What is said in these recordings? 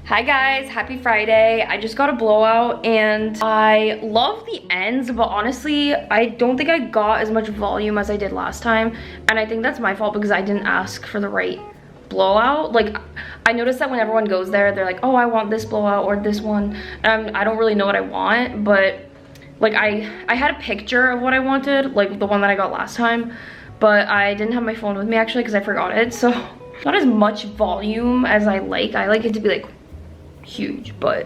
Hi guys, happy Friday. I just got a blowout and I love the ends, but honestly, I don't think I got as much volume as I did last time. And I think that's my fault because I didn't ask for the right blowout. Like, I noticed that when everyone goes there, they're like, oh, I want this blowout or this one. And I don't really know what I want, but like I had a picture of what I wanted, like the one that I got last time, but I didn't have my phone with me actually because I forgot it. So not as much volume as I like. I like it to be like huge, but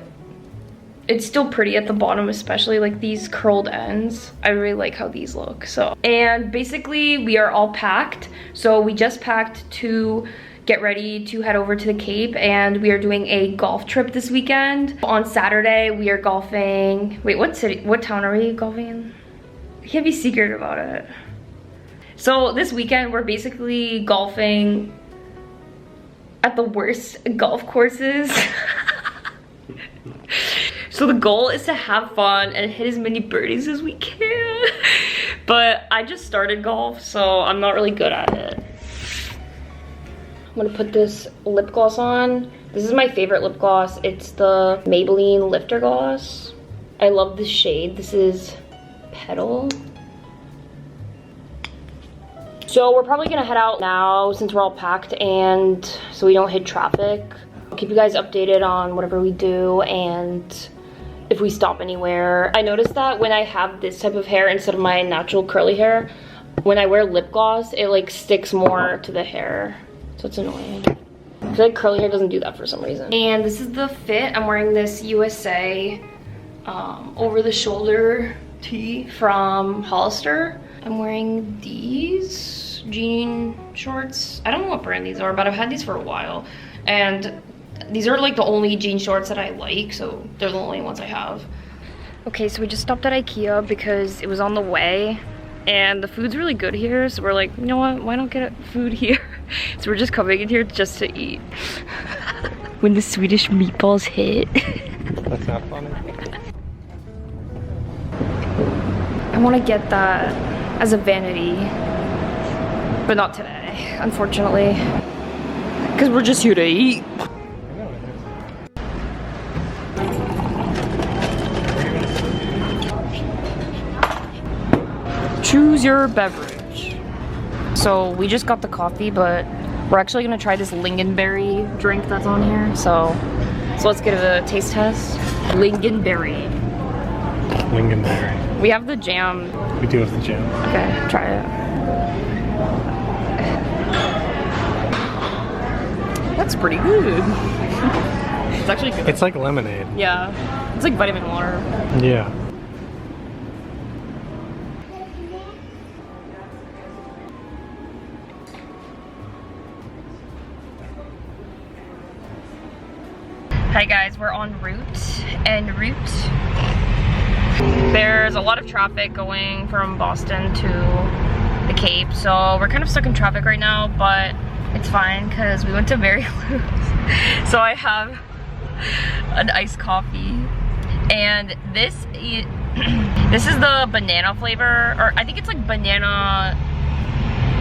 it's still pretty at the bottom, especially like these curled ends. I really like how these look. So, and basically we are all packed. So we just packed to get ready to head over to the Cape, and we are doing a golf trip this weekend. On Saturday we are golfing. Wait, what town are we golfing in? I can't be secret about it. So this weekend we're basically golfing at the worst golf courses. So the goal is to have fun and hit as many birdies as we can. But I just started golf, so I'm not really good at it. I'm gonna put this lip gloss on. This is my favorite lip gloss. It's the Maybelline Lifter Gloss. I love this shade. This is Petal. So we're probably gonna head out now since we're all packed, and so we don't hit traffic. I'll keep you guys updated on whatever we do and if we stop anywhere. I noticed that when I have this type of hair instead of my natural curly hair, when I wear lip gloss, it like sticks more to the hair. So it's annoying. I feel like curly hair doesn't do that for some reason. And this is the fit. I'm wearing this USA over the shoulder tee from Hollister. I'm wearing these jean shorts. I don't know what brand these are, but I've had these for a while. And these are like the only jean shorts that I like, so they're the only ones I have. Okay, so we just stopped at IKEA because it was on the way and the food's really good here, so we're like, you know what, why not get food here? So we're just coming in here just to eat. When the Swedish meatballs hit. That's not funny. I want to get that as a vanity, but not today, unfortunately, because we're just here to eat. Choose your beverage. So we just got the coffee, but we're actually gonna try this lingonberry drink that's on here. So let's get a taste test. Lingonberry. Lingonberry. We have the jam. We do have the jam. Okay, try it. That's pretty good. It's actually good. It's like lemonade. Yeah, it's like vitamin water. Yeah. Hi guys, we're en route, there's a lot of traffic going from Boston to the Cape, so we're kind of stuck in traffic right now, but it's fine because we went to Very Lou's. So I have an iced coffee, and this is the banana flavor, or I think it's like banana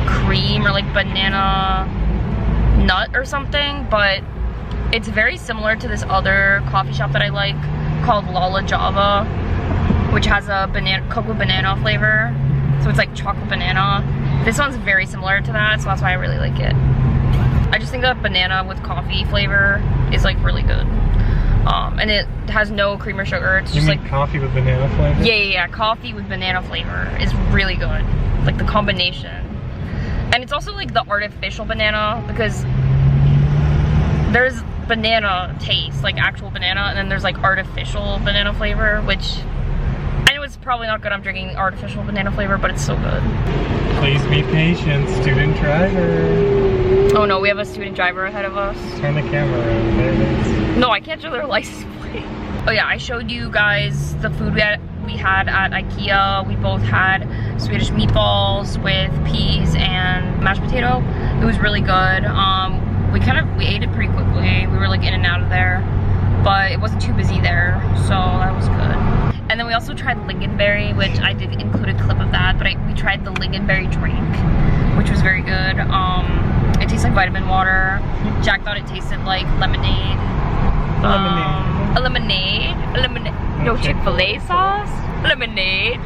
cream or like banana nut or something, but it's very similar to this other coffee shop that I like called Lala Java, which has a cocoa banana flavor. So it's like chocolate banana. This one's very similar to that, so that's why I really like it. I just think that banana with coffee flavor is like really good. And it has no cream or sugar. It's just like coffee with banana flavor? Yeah. Coffee with banana flavor is really good. Like the combination. And it's also like the artificial banana, because there's banana taste, like actual banana, and then there's like artificial banana flavor, which I know it's probably not good. I'm drinking artificial banana flavor, but it's so good. Please be patient, student driver. Oh no, we have a student driver ahead of us. Turn the camera around. There it is. No, I can't show their license plate. Oh yeah, I showed you guys the food we had at IKEA. We both had Swedish meatballs with peas and mashed potato. It was really good. We ate it pretty quickly. We were like in and out of there, but it wasn't too busy there, so that was good. And then we also tried lingonberry, which I did include a clip of that, but we tried the lingonberry drink, which was very good. It tastes like vitamin water. Jack thought it tasted like lemonade. A lemonade? No Chick-fil-A sauce? Lemonade.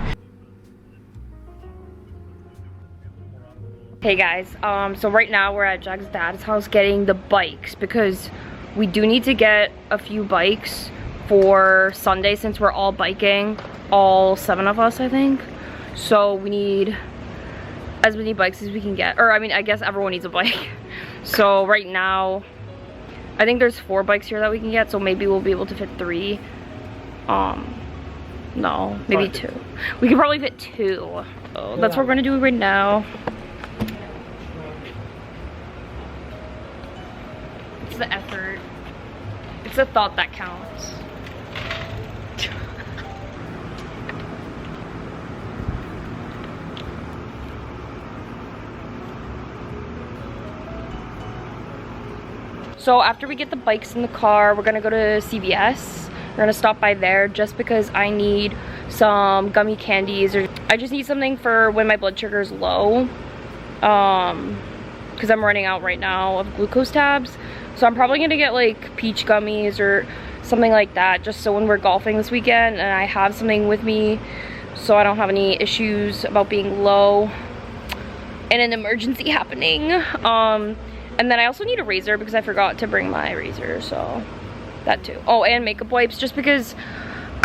Hey guys, so right now we're at Jack's dad's house getting the bikes because we do need to get a few bikes for Sunday since we're all biking, all 7 of us I think. So we need as many bikes as we can get, or I mean I guess everyone needs a bike. So right now I think there's 4 bikes here that we can get, so maybe we'll be able to fit 3. No, maybe 2. We could probably fit 2. So that's what we're gonna do right now. It's the effort. It's the thought that counts. So after we get the bikes in the car, we're gonna go to CVS. We're gonna stop by there just because I need some gummy candies, or I just need something for when my blood sugar is low. Because I'm running out right now of glucose tabs. So I'm probably gonna get like peach gummies or something like that, just so when we're golfing this weekend and I have something with me so I don't have any issues about being low and an emergency happening. And then I also need a razor because I forgot to bring my razor, so that too. Oh, and makeup wipes, just because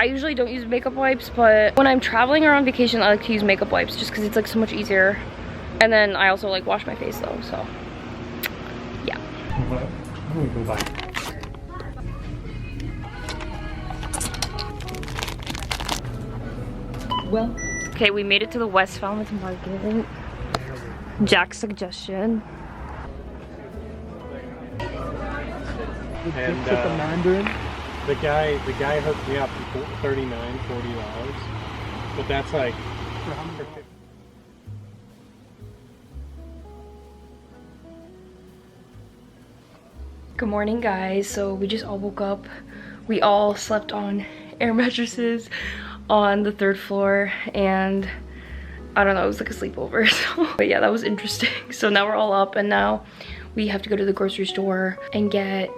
I usually don't use makeup wipes, but when I'm traveling or on vacation, I like to use makeup wipes just because it's like so much easier. And then I also like wash my face though, so yeah. Let me go back. Well, okay, we made it to the West Falmouth Market. Jack's suggestion. And the guy hooked me up for $39–40, but that's like for how much? Good morning guys. So we just all woke up. We all slept on air mattresses on the 3rd floor, and I don't know, it was like a sleepover. So but yeah, that was interesting. So now we're all up and now we have to go to the grocery store and get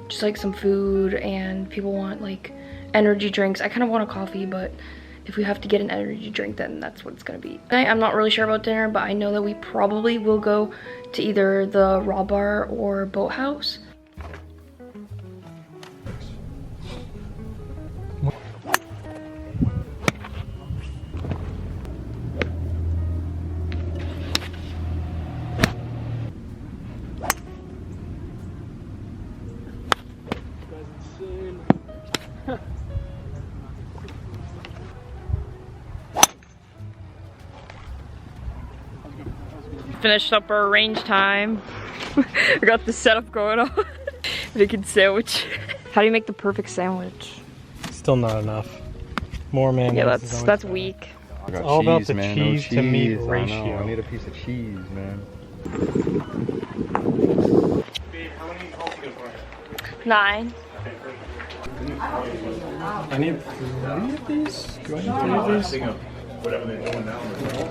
just like some food, and people want like energy drinks. I kind of want a coffee, but if we have to get an energy drink, then that's what it's gonna be. I'm not really sure about dinner, but I know that we probably will go to either the Raw Bar or Boathouse. Finished up our range time. I got the setup going on. Making sandwich. How do you make the perfect sandwich? Still not enough. More mayonnaise. Yeah, that's weak. It's all about the cheese to meat ratio. I need a piece of cheese, man. Babe, how many calls you gonna put? 9. I need 3 of these. Do I need 3 of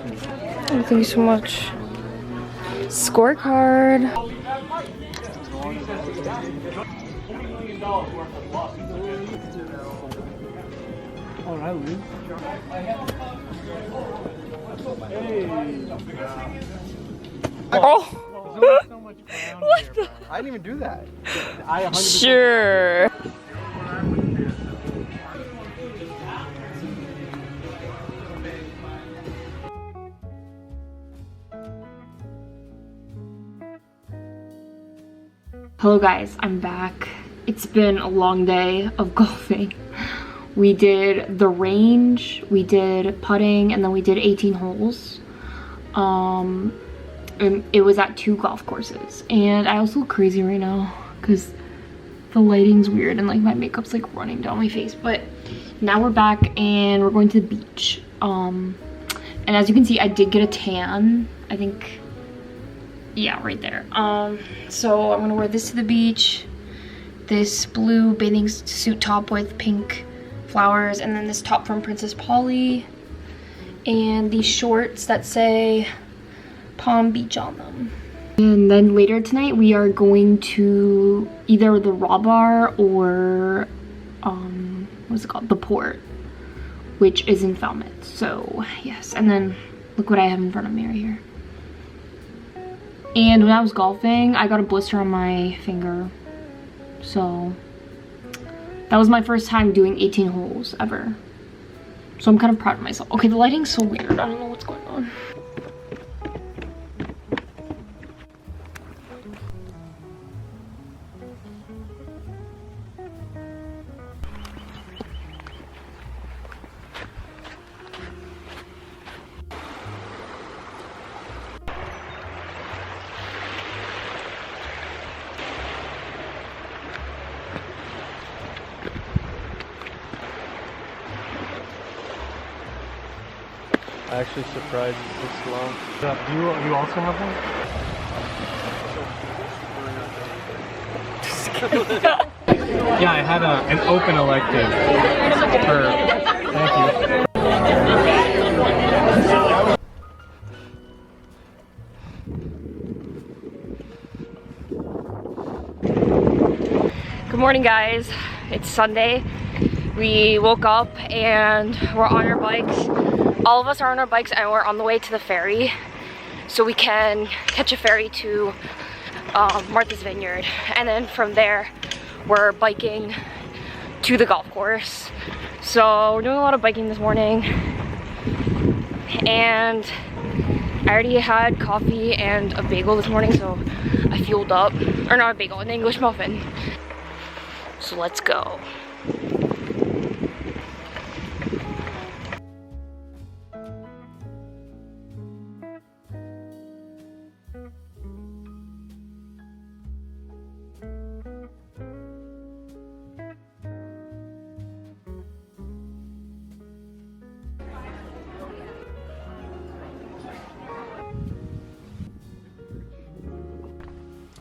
these? Oh, thank you so much. Scorecard. Oh, I lose. Oh! So much What the? I didn't even do that. Sure. Hello guys, I'm back. It's been a long day of golfing. We did the range, we did putting, and then we did 18 holes. And it was at 2 golf courses. And I also look crazy right now because the lighting's weird and like my makeup's like running down my face. But now we're back and we're going to the beach. And as you can see, I did get a tan. I think, yeah, right there. So I'm gonna wear this to the beach. This blue bathing suit top with pink flowers, and then this top from Princess Polly, and these shorts that say Palm Beach on them. And then later tonight we are going to either the Raw Bar or what's it called, the Port, which is in Falmouth. So yes, and then look what I have in front of me right here. And when I was golfing, I got a blister on my finger. So that was my first time doing 18 holes ever. So I'm kind of proud of myself. Okay, the lighting's so weird. I don't know what's going on. Actually surprised it's this long. Do you also have one? Yeah, I had an open elective Thank you. Good morning, guys. It's Sunday. We woke up and we're on our bikes. All of us are on our bikes and we're on the way to the ferry so we can catch a ferry to Martha's Vineyard, and then from there we're biking to the golf course. So we're doing a lot of biking this morning, and I already had coffee and a bagel this morning, so I fueled up. Or not a bagel, an English muffin. So let's go.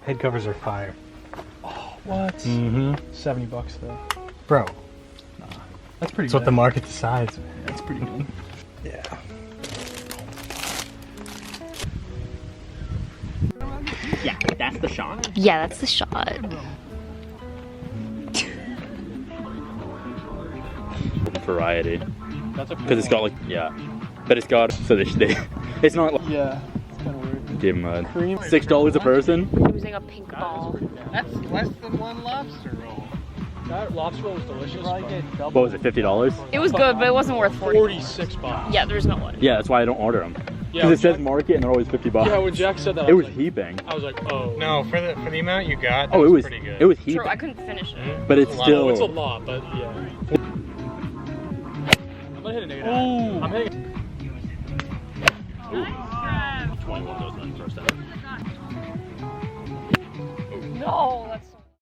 Head covers are fire. Oh, what? Mm-hmm. $70 though. Bro, That's pretty that's good. what the market decides. That's pretty good. Yeah. Yeah, that's the shot. Yeah, that's the shot. Variety. That's a Because it's got like, yeah. But it's got, so they it's not like, Yeah, it's kind of weird. give them Cream. $6 a person. Using a pink ball. That's less than one lobster roll. That lobster roll was delicious. What was it, $50? It was good, but it wasn't worth 40. $46. Yeah, there's no one. Yeah, that's why I don't order them. Yeah, Because it says Jack- market and they're always $50. Yeah, when Jack said that, It was heaping. I was like, oh. No, for the amount you got, that Oh, it was pretty good. it was True, I heaping. couldn't finish it. But it's It's a lot. still. It's a lot, but yeah. I'm gonna hit a negative. I'm hitting.